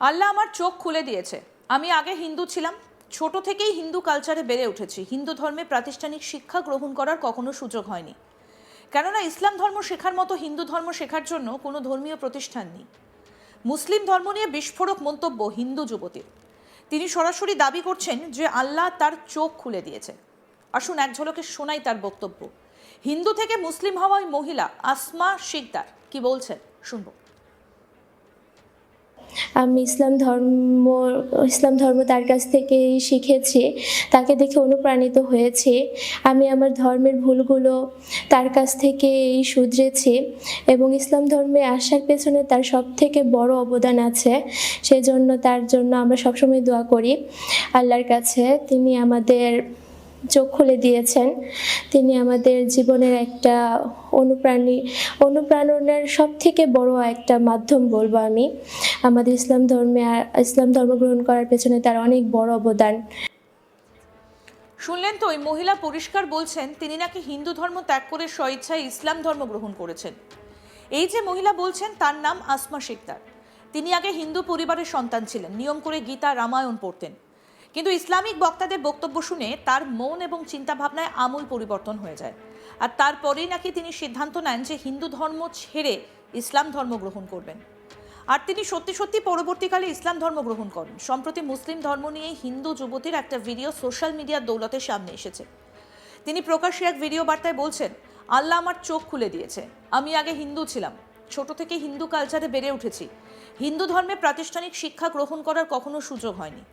আল্লাহ আমার চোখ খুলে দিয়েছে। আমি আগে হিন্দু ছিলাম, ছোট থেকেই হিন্দু কালচারে বেড়ে উঠেছি। হিন্দু ধর্মে প্রাতিষ্ঠানিক শিক্ষা গ্রহণ করার কখনো সুযোগ হয়নি, কেননা ইসলাম ধর্ম শেখার মতো হিন্দু ধর্ম শেখার জন্য কোনো ধর্মীয় প্রতিষ্ঠান নেই। মুসলিম ধর্ম নিয়ে বিস্ফোরক মন্তব্য হিন্দু যুবতীর। তিনি সরাসরি দাবি করছেন যে আল্লাহ তার চোখ খুলে দিয়েছে। আসুন এক ঝলকে শোনাই তার বক্তব্য। হিন্দু থেকে মুসলিম হওয়া ওই মহিলা আসমা শিকদার কি বলছেন শুনবো। আমি ইসলাম ধর্ম তার কাছ থেকে শিখেছি, তাকে দেখে অনুপ্রাণিত হয়েছি। আমি আমার ধর্মের ভুলগুলো তার কাছ থেকেই শুধরেছি এবং ইসলাম ধর্মে আসার পেছনে তার সবথেকে বড় অবদান আছে। সেজন্য তার জন্য আমরা সবসময় দোয়া করি আল্লাহর কাছে। তিনি আমাদের চোখ খুলে দিয়েছেন। তিনি আমাদের জীবনের একটা অনুপ্রেরণার সব থেকে বড় একটা মাধ্যম বলবো আমি। আমাদের ইসলাম ধর্ম গ্রহণ করার পেছনে তার অনেক বড় অবদান। শুনলেন তো, ওই মহিলা পরিষ্কার বলছেন তিনি নাকি হিন্দু ধর্ম ত্যাগ করে স্বইচ্ছায় ইসলাম ধর্ম গ্রহণ করেছেন। এই যে মহিলা বলছেন তার নাম আসমা শিকদার। তিনি আগে হিন্দু পরিবারের সন্তান ছিলেন, নিয়ম করে গীতা রামায়ণ পড়তেন। কিন্তু ইসলামিক বক্তাদের বক্তব্য শুনে তার মন এবং চিন্তাভাবনায় আমূল পরিবর্তন হয়ে যায়। আর তারপরেই নাকি তিনি সিদ্ধান্ত নেন যে হিন্দু ধর্ম ছেড়ে ইসলাম ধর্ম গ্রহণ করবেন। আর তিনি সত্যি সত্যি পরবর্তীকালে ইসলাম ধর্ম গ্রহণ করেন। সম্প্রতি মুসলিম ধর্ম নিয়ে হিন্দু যুবতীর একটা ভিডিও সোশ্যাল মিডিয়ার দৌলতের সামনে এসেছে। তিনি প্রকাশ্যে এক ভিডিও বার্তায় বলছেন, আল্লাহ আমার চোখ খুলে দিয়েছে। আমি আগে হিন্দু ছিলাম, ছোট থেকে হিন্দু কালচারে বেড়ে উঠেছি। হিন্দু ধর্মে প্রাতিষ্ঠানিক শিক্ষা গ্রহণ করার কখনো সুযোগ হয়নি,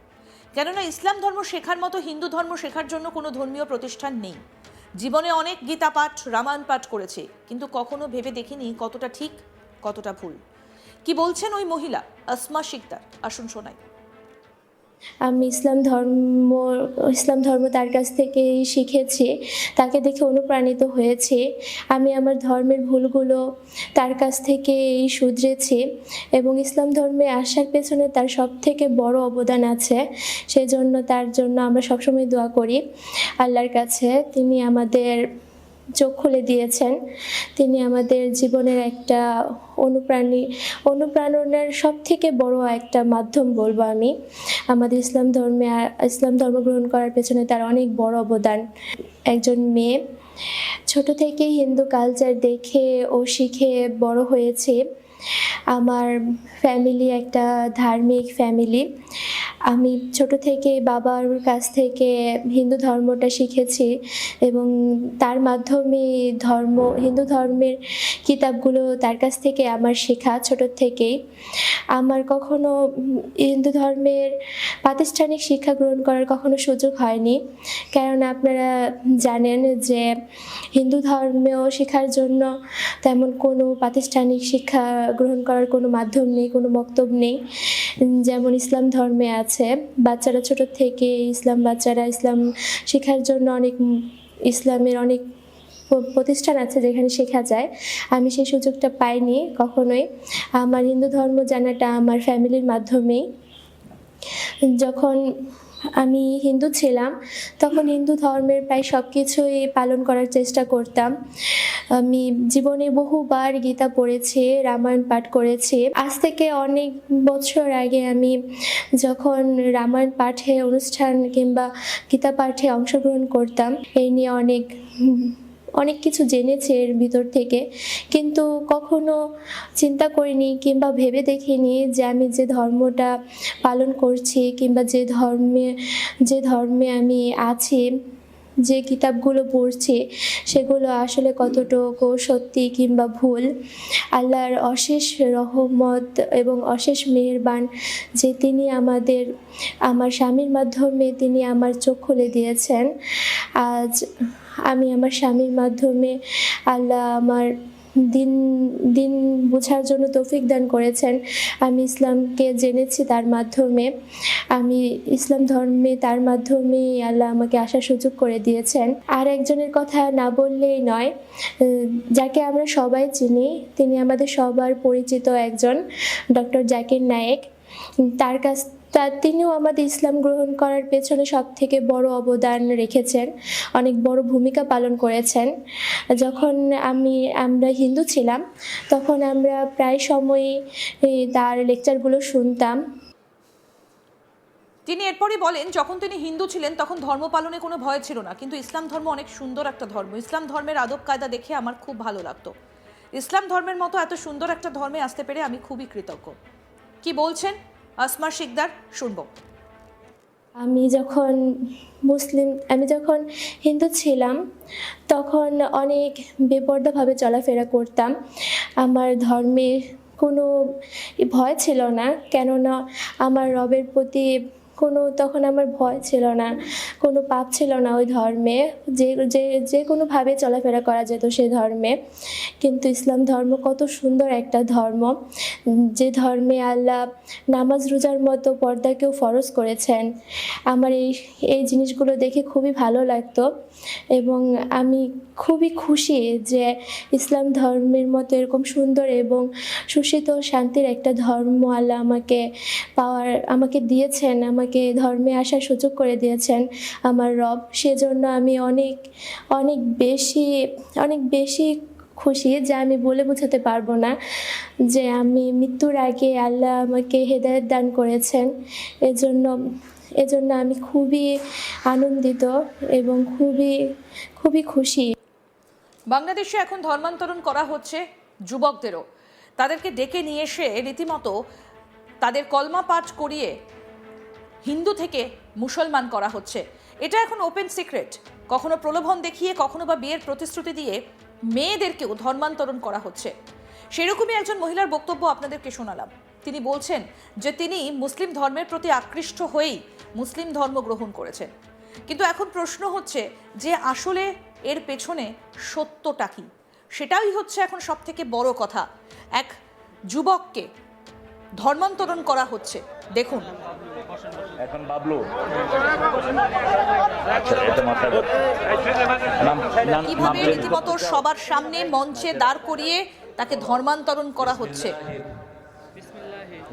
কেননা ইসলাম ধর্ম শেখার মতো হিন্দু ধর্ম শেখার জন্য কোনো ধর্মীয় প্রতিষ্ঠান নেই। জীবনে অনেক গীতা পাঠ রামায়ণ পাঠ করেছে, কিন্তু কখনো ভেবে দেখিনি কতটা ঠিক কতটা ভুল। কি বলছেন ওই মহিলা আসমা শিকদার, আসুন শোনাই। আমি ইসলাম ধর্ম তার কাছ থেকেই শিখেছি, তাকে দেখে অনুপ্রাণিত হয়েছি। আমি আমার ধর্মের ভুলগুলো তার কাছ থেকেই শুধরেছি এবং ইসলাম ধর্মে আসার পেছনে তার সবথেকে বড় অবদান আছে। সেজন্য তার জন্য আমরা সবসময় দোয়া করি আল্লাহর কাছে। তিনি আমাদের চোখ খুলে দিয়েছেন। তিনি আমাদের জীবনের একটা অনুপ্রেরণার সব থেকে বড় একটা মাধ্যম বলবো আমি। আমাদের ইসলাম ধর্ম গ্রহণ করার পেছনে তার অনেক বড় অবদান। একজন মেয়ে ছোট থেকেই হিন্দু কালচার দেখে ও শিখে বড় হয়েছে। আমার ফ্যামিলি একটা ধার্মিক ফ্যামিলি। আমি ছোট থেকে বাবার কাছ থেকে হিন্দু ধর্মটা শিখেছি এবং তার মাধ্যমে হিন্দু ধর্মের কিতাবগুলো তার কাছ থেকে আমার শেখা ছোট থেকেই। আমার কখনো হিন্দু ধর্মের প্রাতিষ্ঠানিক শিক্ষা গ্রহণ করার কখনো সুযোগ হয়নি, কারণ আপনারা জানেন যে হিন্দু ধর্মেও শেখার জন্য তেমন কোনো প্রাতিষ্ঠানিক শিক্ষা গ্রহণ করার কোনো মাধ্যম নেই, কোনো বক্তব্য নেই। যেমন ইসলাম ধর্মে আছে, বাচ্চারা ছোট থেকে বাচ্চারা ইসলাম শেখার জন্য ইসলামের অনেক প্রতিষ্ঠান আছে যেখানে শেখা যায়। আমি সেই সুযোগটা পাইনি কখনোই। আমার হিন্দু ধর্ম জানাটা আমার ফ্যামিলির মাধ্যমেই। যখন আমি হিন্দু ছিলাম তখন হিন্দু ধর্মের প্রায় সব কিছুই পালন করার চেষ্টা করতাম। আমি জীবনে বহুবার গীতা পড়েছি, রামায়ণ পাঠ করেছি। আজ থেকে অনেক বছর আগে আমি যখন রামায়ণ পাঠে অনুষ্ঠান কিংবা গীতা পাঠে অংশগ্রহণ করতাম, এই নিয়ে অনেক কিছু জেনেছি এর ভিতর থেকে, কিন্তু কখনো চিন্তা করিনি কিংবা ভেবে দেখিনি যে আমি যে ধর্মটা পালন করছি কিংবা যে ধর্মে আমি আছি, যে কিতাবগুলো পড়ছি সেগুলো আসলে কতটুকু সত্যি কিংবা ভুল। আল্লাহর অশেষ রহমত এবং অশেষ মেহেরবান যে তিনি আমার স্বামীর মাধ্যমে তিনি আমার চোখ খুলে দিয়েছেন। আজ আমি আমার স্বামীর মাধ্যমে আল্লাহ আমার দিন বোঝার জন্য তৌফিক দান করেছেন। আমি ইসলামকে জেনেছি তার মাধ্যমে। আমি ইসলাম ধর্মে তার মাধ্যমে আল্লাহ আমাকে আসার সুযোগ করে দিয়েছেন। আর একজনের কথা না বললেই নয়, যাকে আমরা সবাই চিনি, তিনি আমাদের সবার পরিচিত একজন ডক্টর জাকির নায়েক। তিনিও আমাদের ইসলাম গ্রহণ করার পেছনে সব থেকে বড় অবদান রেখেছেন, অনেক বড় ভূমিকা পালন করেছেন। যখন আমরা হিন্দু ছিলাম তখন আমরা প্রায় সময়ই তার লেকচারগুলো শুনতাম। তিনি এরপরই বলেন, যখন তিনি হিন্দু ছিলেন তখন ধর্ম পালনে কোনো ভয় ছিল না, কিন্তু ইসলাম ধর্ম অনেক সুন্দর একটা ধর্ম। ইসলাম ধর্মের আদব কায়দা দেখে আমার খুব ভালো লাগতো। ইসলাম ধর্মের মতো এত সুন্দর একটা ধর্মে আসতে পেরে আমি খুবই কৃতজ্ঞ। কি বলছেন আসমা শিকদার, শুনবো। আমি যখন হিন্দু ছিলাম তখন অনেক বেপরোয়াভাবে চলাফেরা করতাম। আমার ধর্মের কোনো ভয় ছিল না, কেননা আমার রবের প্রতি তখন আমার ভয় ছিল না, কোনো পাপ ছিল না ওই ধর্মে। যে যে যে কোনোভাবে চলাফেরা করা যেত সেই ধর্মে। কিন্তু ইসলাম ধর্ম কত সুন্দর একটা ধর্ম, যে ধর্মে আল্লাহ নামাজ রোজার মতো পর্দাকেও ফরজ করেছেন। আমার এই জিনিসগুলো দেখে খুবই ভালো লাগতো এবং আমি খুবই খুশি যে ইসলাম ধর্মের মতো এরকম সুন্দর এবং সুশীতল শান্তির একটা ধর্ম আল্লাহ আমাকে দিয়েছেন, আমাকে ধর্মে আসার সুযোগ করে দিয়েছেন আমার রব। সেজন্য আমি অনেক অনেক বেশি খুশি, যে আমি বলে বোঝাতে পারবো না। যে আমি মৃত্যুর আগে আল্লাহ আমাকে হেদায়েত দান করেছেন, এজন্য আমি খুবই আনন্দিত এবং খুবই খুশি। বাংলাদেশে এখন ধর্মান্তরণ করা হচ্ছে যুবকদেরও। তাদেরকে ডেকে নিয়ে এসে রীতিমতো তাদের কলমা পাঠ করিয়ে হিন্দু থেকে মুসলমান করা হচ্ছে। এটা এখন ওপেন সিক্রেট। কখনো প্রলোভন দেখিয়ে, কখনো বা বিয়ের প্রতিশ্রুতি দিয়ে মেয়েদেরকেও ধর্মান্তরণ করা হচ্ছে। সেরকমই একজন মহিলার বক্তব্য আপনাদেরকে শোনালাম। তিনি বলছেন যে তিনি মুসলিম ধর্মের প্রতি আকৃষ্ট হয়েই মুসলিম ধর্ম গ্রহণ করেছেন। কিন্তু এখন প্রশ্ন হচ্ছে যে আসলে এর পেছনে সত্যটা কি? সেটাই হচ্ছে এখন সব থেকে বড় কথা। এক যুবককে ধর্মান্তরণ করা হচ্ছে। দেখুন এখন বাবলু এটা মাথায় রাখ। কিভাবে রীতিমতো সবার সামনে মঞ্চে দাঁড় করিয়ে তাকে ধর্মান্তরণ করা হচ্ছে।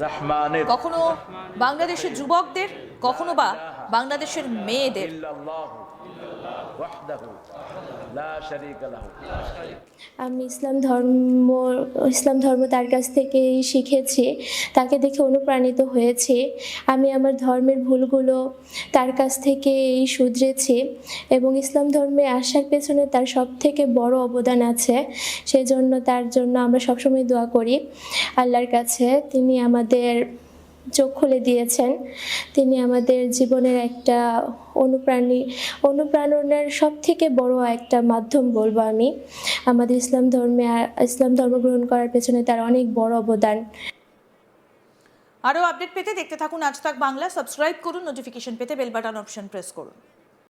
রহমানের কখনো বাংলাদেশের যুবকদের, কখনো বা বাংলাদেশের মেয়েদের। ওয়াহদাহু লা শারীকা লাহু। আমি ইসলাম ধর্ম তার কাছ থেকেই শিখেছি, তাকে দেখে অনুপ্রাণিত হয়েছি। আমি আমার ধর্মের ভুলগুলো তার কাছ থেকেই শুধরেছি এবং ইসলাম ধর্মে আসার পেছনে তার সব থেকে বড় অবদান আছে। সেজন্য তার জন্য আমরা সবসময় দোয়া করি আল্লাহর কাছে। তিনি আমাদের চোখ খুলে দিয়েছেন, তিনি আমাদের জীবনের একটা অনুপ্রেরণার সব থেকে বড় একটা মাধ্যম বলবো আমি। আমাদের ইসলাম ধর্ম গ্রহণ করার পেছনে তার অনেক বড় অবদান। আরও আপডেট পেতে দেখতে থাকুন আজ তাক বাংলা। সাবস্ক্রাইব করুন, নোটিফিকেশন পেতে বেল বাটন অপশন প্রেস করুন।